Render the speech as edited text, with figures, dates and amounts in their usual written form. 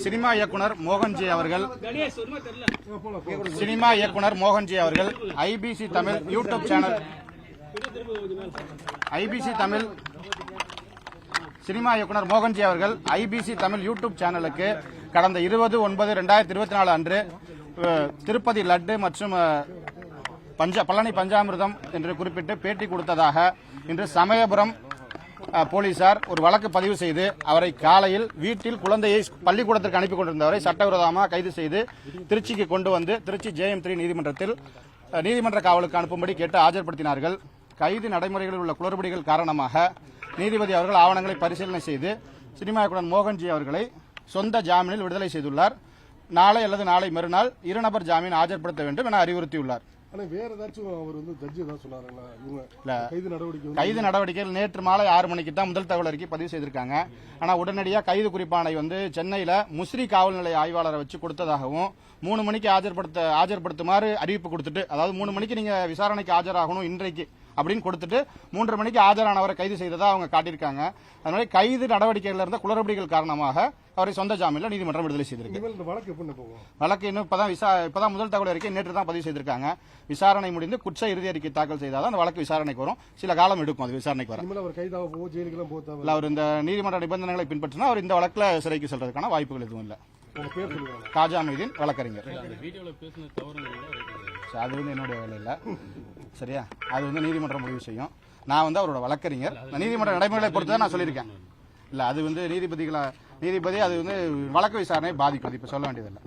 Cinema இயக்குனர் மோகன்ஜி அவர்கள் IBC Tamil YouTube channel cinema இயக்குனர் மோகன்ஜி அவர்கள் ஐபிசி தமிழ் யூடியூப் சேனலுக்கு கடந்த 20/9/2024 அன்று திருப்பதி லட்டு மற்றும் பழனி பஞ்சாமிர்தம் என்று குறிப்பிட்டு பேட்டி கொடுத்ததாக இன்று சமயபுரம் போலீசார் ஒரு வழக்கு பதிவு செய்து அவரை காலையில் வீட்டில் குழந்தையை பள்ளிக்கூடத்திற்கு அனுப்பி கொண்டிருந்தவரை சட்டவிரோதமாக கைது செய்து திருச்சிக்கு கொண்டு வந்து திருச்சி JM3 நீதிமன்றத்தில் நீதிமன்ற காவலுக்கு அனுப்பும்படி கேட்டு ஆஜர்படுத்தினார்கள். கைது நடைமுறைகளில் உள்ள குளறுபடிகள் காரணமாக நீதிபதி அவர்கள் ஆவணங்களை பரிசீலனை செய்து சினிமா இயக்குனர் மோகன்ஜி அவர்களை சொந்த ஜாமீனில் விடுதலை செய்துள்ளார். நாளை அல்லது நாளை மறுநாள் இருநபர் ஜாமீன் ஆஜர்படுத்த வேண்டும் என அறிவுறுத்தியுள்ளார். கைது நடவடிக்கைகள் நேற்று மாலை 6 மணிக்கு தான் முதல் தகவல் அறிக்கை பதிவு செய்திருக்காங்க. ஆனா உடனடியாக கைது குறிப்பானை சென்னையில முசிறி காவல் நிலைய ஆய்வாளரை வச்சு கொடுத்ததாகவும் 3 மணிக்கு ஆஜர்படுத்துமாறு அறிவிப்பு கொடுத்துட்டு, அதாவது 3 மணிக்கு நீங்க விசாரணைக்கு ஆஜராகணும் இன்றைக்கு அப்படின்னு கொடுத்துட்டு 3:30 மணிக்கு ஆஜரானவரை கைது செய்ததா அவங்க காட்டியிருக்காங்க. அதனால கைது நடவடிக்கைகள் இருந்த குளறுபடிகள் காரணமாக அவரை சொந்த ஜாமீனில் நீதிமன்றம் விடுதலை செய்திருக்கு. வழக்கு இன்னும் இப்பதான் முதல் தகவல் அறிக்கை நேற்று தான் பதிவு செய்திருக்காங்க. விசாரணை முடிந்து குற்ற இறுதி அறிக்கை தாக்கல் செய்தால் அந்த வழக்கு விசாரணைக்கு வரும். சில காலம் எடுக்கும் அது விசாரணைக்கு வர. அவர் இந்த நீதிமன்ற நிபந்தனைகளை பின்பற்றினா அவர் இந்த வழக்குல சிறைக்கு செல்றதுக்கான வாய்ப்புகள் எதுவும் இல்லை. காஜாமீதின் வழக்கறிஞர். அது என்னுடைய வேலை இல்ல, சரியா? அது நீதிமன்றம் முடிவு செய்யும். நான் அவரோட வழக்கறிஞர். நீதிமன்ற நடைமுறைகளை பொறுத்து தான் நான் சொல்லியிருக்கேன். இல்ல அது நீதிபதி அது வழக்கு விசாரணை பாதிக்கும். இப்ப சொல்ல வேண்டியதில்லை.